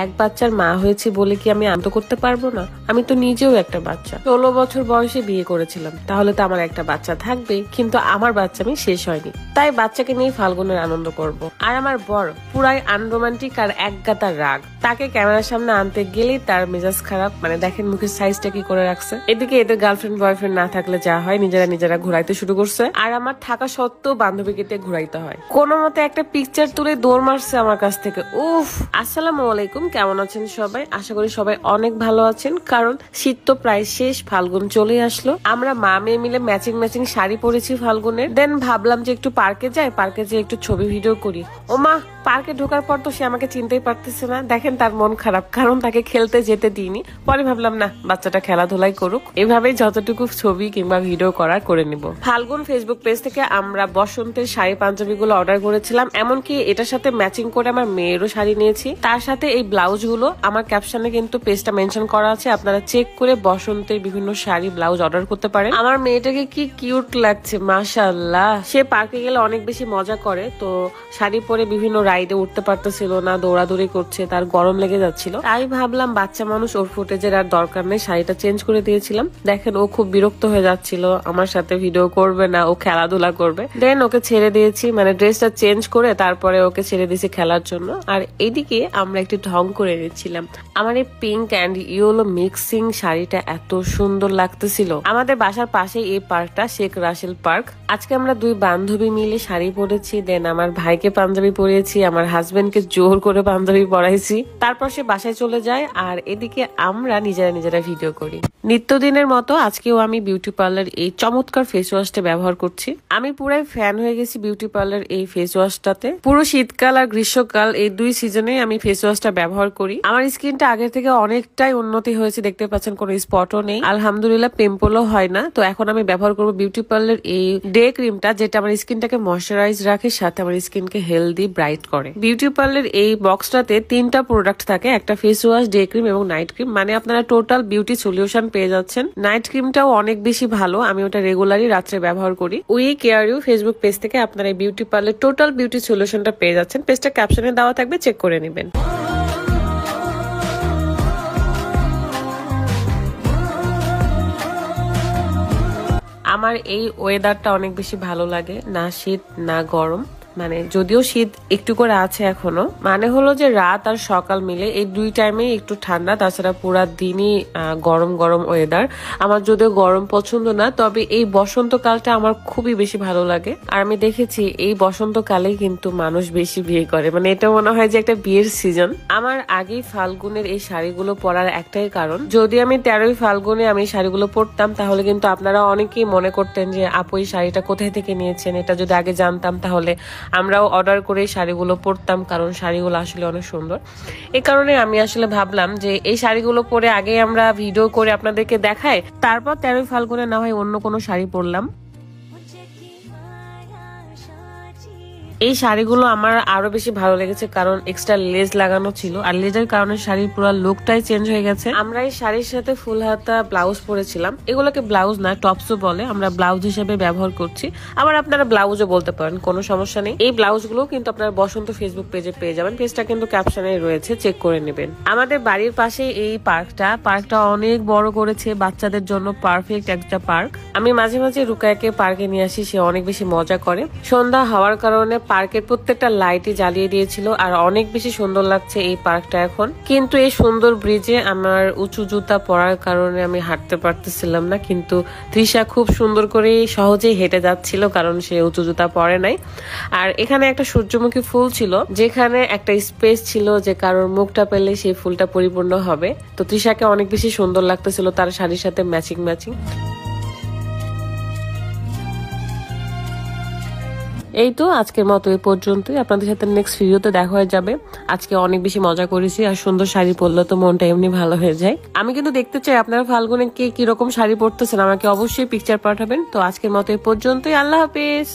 এক বাচ্চার মা হয়েছি বলে কি আমি আনন্দ করতে পারবো না? আমি তো নিজেও একটা বাচ্চা, 16 বছর বয়সে বিয়ে করেছিলাম, তাহলে তো আমার একটা বাচ্চা থাকবে, কিন্তু আমার বাচ্চামি শেষ হয়নি, তাই বাচ্চাকে নিয়ে ফাল্গুনের আনন্দ করব। আর আমার বর পুরাই আনরোমান্টিক আর একগাদা রাগ, তাকে ক্যামেরার সামনে আনতে গেলেই তার মেজাজ খারাপ। মানে দেখেন মুখের সাইজটা কি করে রাখছে। এদিকে এদের গার্লফ্রেন্ড বয়ফ্রেন্ড না থাকলে যা হয়, নিজেরা ঘুরাইতে শুরু করছে, আর আমার থাকা সত্ত্বেও বান্ধবীকে ঘুরাইতে হয়। কোনো মতে একটা পিকচার তুলে দৌড় মারছে আমার কাছ থেকে। উফ। আসসালামু আলাইকুম, কেমন আছেন সবাই? আশা করি সবাই অনেক ভালো আছেন, কারণ শীত তো প্রায় শেষ, ফাল্গুন চলে আসলো। আমরা মা মেয়ে মিলে ম্যাচিং শাড়ি পরেছি ফাল্গুনের। দেন ভাবলাম যে একটু পার্কে যাই, পার্কে যেয়ে একটু ছবি ভিডিও করি। ও মা, পার্কে ঢোকার পর তো সে আমাকে চিনতেই পারতেছে না। দেখেন তার মন খারাপ, কারণ তাকে খেলতে যেতে দিইনি। পরে ভাবলাম না, বাচ্চাটা খেলাধুলাই করুক, এভাবেই যতটুকু ছবি কিংবা ভিডিও করার করে নিব। ফাল্গুন ফেসবুক পেজ থেকে আমরা বসন্তের শাড়ি পাঞ্জাবি গুলো অর্ডার করেছিলাম, এমনকি এটার সাথে ম্যাচিং করে আমার মেয়েরও শাড়ি নিয়েছি। তার সাথে এই ব্লাউজ গুলো আমার ক্যাপশনে কিন্তু পেজটা মেনশন করা আছে, আপনারা চেক করে বসন্তের বিভিন্ন শাড়ি ব্লাউজ অর্ডার করতে পারেন। আমার মেয়েটাকে কি কিউট লাগছে, মাশাআল্লাহ। সে পার্কে গেলে অনেক বেশি মজা করে, তো শাড়ি পরে বিভিন্ন রাইডে উঠতে পারতেছিল না, দৌড়াদৌড়ি করছে, তার গরম লেগে যাচ্ছিল। তাই ভাবলাম বাচ্চা মানুষ, ওর ফুটেজের আর দরকার নেই, শাড়িটা চেঞ্জ করে দিয়েছিলাম। দেখেন ও খুব বিরক্ত হয়ে যাচ্ছিল, আমার সাথে ভিডিও করবে না, ও খেলাধুলা করবে। দেন ওকে ছেড়ে দিয়েছি, মানে ড্রেসটা চেঞ্জ করে তারপরে ওকে ছেড়ে দিয়েছি খেলার জন্য। আর এদিকে আমরা একটু ঢং করে নিচ্ছিলাম। আমার এই পিঙ্ক অ্যান্ড ইয়েলো মিক্সিং শাড়িটা এত সুন্দর লাগতেছিল। আমাদের বাসার পাশে এই পার্কটা, শেখ রাসেল পার্ক। আজকে আমরা দুই বান্ধবী মিলে শাড়ি পরেছি, দেন আমার ভাইকে পাঞ্জাবি পরিয়েছি, আমার হাজবেন্ডকে জোর করে পাঞ্জাবি পরাইছি। তারপর সে বাসায় চলে যায়, আর এদিকে আমরা নিজেরা ভিডিও করি। নিত্যদিনের মতো আজকেও আমি বিউটি পার্লার এই চমৎকার ফেস ওয়াশটা ব্যবহার করছি। আমি পুরাই ফ্যান হয়ে গেছি বিউটি পার্লার এই ফেস ওয়াশটাতে। পুরো শীতকাল আর গ্রীষ্মকাল এই দুই সিজনে আমি ফেস ওয়াশটা ব্যবহার করি। আমার স্কিনটা আগের থেকে অনেকটাই উন্নতি হয়েছে, দেখতে পাচ্ছেন কোনো স্পটও নেই, আলহামদুলিল্লাহ পিম্পলও হয় না। তো এখন আমি ব্যবহার করবো বিউটি পার্লার এই ডে ক্রিমটা, যেটা আমার স্কিনটাকে ময়শ্চারাইজ রাখে, সাথে আমার স্কিনকে হেলদি ব্রাইট করে। বিউটি পার্লার এই বক্সটাতে 3টা প্রোডাক্ট থাকে, একটা ফেস ওয়াশ, ডে ক্রিম এবং নাইট ক্রিম। মানে আপনারা টোটাল বিউটি সলিউশন পেয়ে যাচ্ছেন। নাইট ক্রিমটাও অনেক বেশি ভালো, আমি ওটা রেগুলারই রাত্রে ব্যবহার করি। We care you Facebook page থেকে আপনারা এই বিউটি পার্লার টোটাল বিউটি সলিউশনটা পেয়ে যাচ্ছেন। পেজটা ক্যাপশনে দেওয়া থাকবে, চেক করে নেবেন। আমার এই ওয়েদারটা অনেক বেশি ভালো লাগে, না শীত না গরম। মানে যদিও শীত একটু করে আছে এখনো, মানে হলো যে রাত আর সকাল মিলে এই দুই টাইমে একটু ঠান্ডা, তাছাড়া পুরা দিনই গরম গরম ওয়েদার। আমার যদিও গরম পছন্দ না, তবে এই বসন্তকালটা আমার খুবই বেশি ভালো লাগে। আর আমি দেখেছি এই বসন্তকালে কিন্তু মানুষ বেশি বিয়ে করে, মানে এটা মনে হয় যে একটা বিয়ের সিজন। আমার আগেই ফাল্গুনের এই শাড়িগুলো পরার একটাই কারণ, যদি আমি 13ই ফাল্গুনে আমি শাড়িগুলো পরতাম, তাহলে কিন্তু আপনারা অনেকেই মনে করতেন যে আপু এই শাড়িটা কোথায় থেকে নিয়েছেন, এটা যদি আগে জানতাম তাহলে আমরাও অর্ডার করে শাড়িগুলো পরতাম, কারণ শাড়িগুলো আসলে অনেক সুন্দর। এই কারণে আমি আসলে ভাবলাম যে এই শাড়িগুলো পরে আগে আমরা ভিডিও করে আপনাদেরকে দেখাই, তারপর 13 ফাল্গুনে না হয় অন্য কোনো শাড়ি পরলাম। এই শাড়িগুলো আমার আরো বেশি ভালো লেগেছে, কারণ এক্সট্রা লেজ লাগানো ছিল, আর লেজের কারণে শাড়ির পুরো লুকটাই চেঞ্জ হয়ে গেছে। আমরা এই শাড়ির সাথে ফুল হাতা ব্লাউজ পরেছিলাম, এগুলোকে ব্লাউজ না টপসও বলে, আমরা ব্লাউজ হিসেবে ব্যবহার করছি। আবার আপনারা ব্লাউজও বলতে পারেন, কোনো সমস্যা নেই। এই ব্লাউজ গুলো কিন্তু আপনারা বসন্ত ফেসবুক পেজে পেয়ে যাবেন, পেজটা কিন্তু ক্যাপশনে রয়েছে, চেক করে নেবেন। আমাদের বাড়ির পাশে এই পার্কটা অনেক বড় করেছে, বাচ্চাদের জন্য পারফেক্ট একটা পার্ক। আমি মাঝে মাঝে রুকায়াকে পার্কে নিয়ে আসি, সে অনেক বেশি মজা করে। সন্ধ্যা হওয়ার কারণে পার্কের প্রত্যেকটা লাইটই জ্বালিয়ে দিয়েছিল, আর অনেক বেশি সুন্দর লাগছে এই পার্কটা এখন। কিন্তু এই সুন্দর ব্রিজে আমার উঁচু জুতা পরার কারণে আমি হাঁটতে পারতেছিলাম না, কিন্তু তৃষা খুব সুন্দর করে সহজেই হেঁটে যাচ্ছিল, কারণ সে উঁচু জুতা পরে নাই। আর এখানে একটা সূর্যমুখী ফুল ছিল, যেখানে একটা স্পেস ছিল যে কারোর মুখটা পেলে সেই ফুলটা পরিপূর্ণ হবে। তো তৃষাকে অনেক বেশি সুন্দর লাগতেছিল তার শাড়ির সাথে ম্যাচিং। এই তো আজকের মতো এই পর্যন্তই, আপনাদের সাথে নেক্সট ভিডিওতে দেখা হয়ে যাবে। আজকে অনেক বেশি মজা করেছি, আর সুন্দর শাড়ি পরলে তো মনটা এমনি ভালো হয়ে যায়। আমি কিন্তু দেখতে চাই আপনারা ফাল্গুনে কে কিরকম শাড়ি পরতেছেন, আমাকে অবশ্যই পিকচার পাঠাবেন। তো আজকের মতো এই পর্যন্তই, আল্লাহ হাফেজ।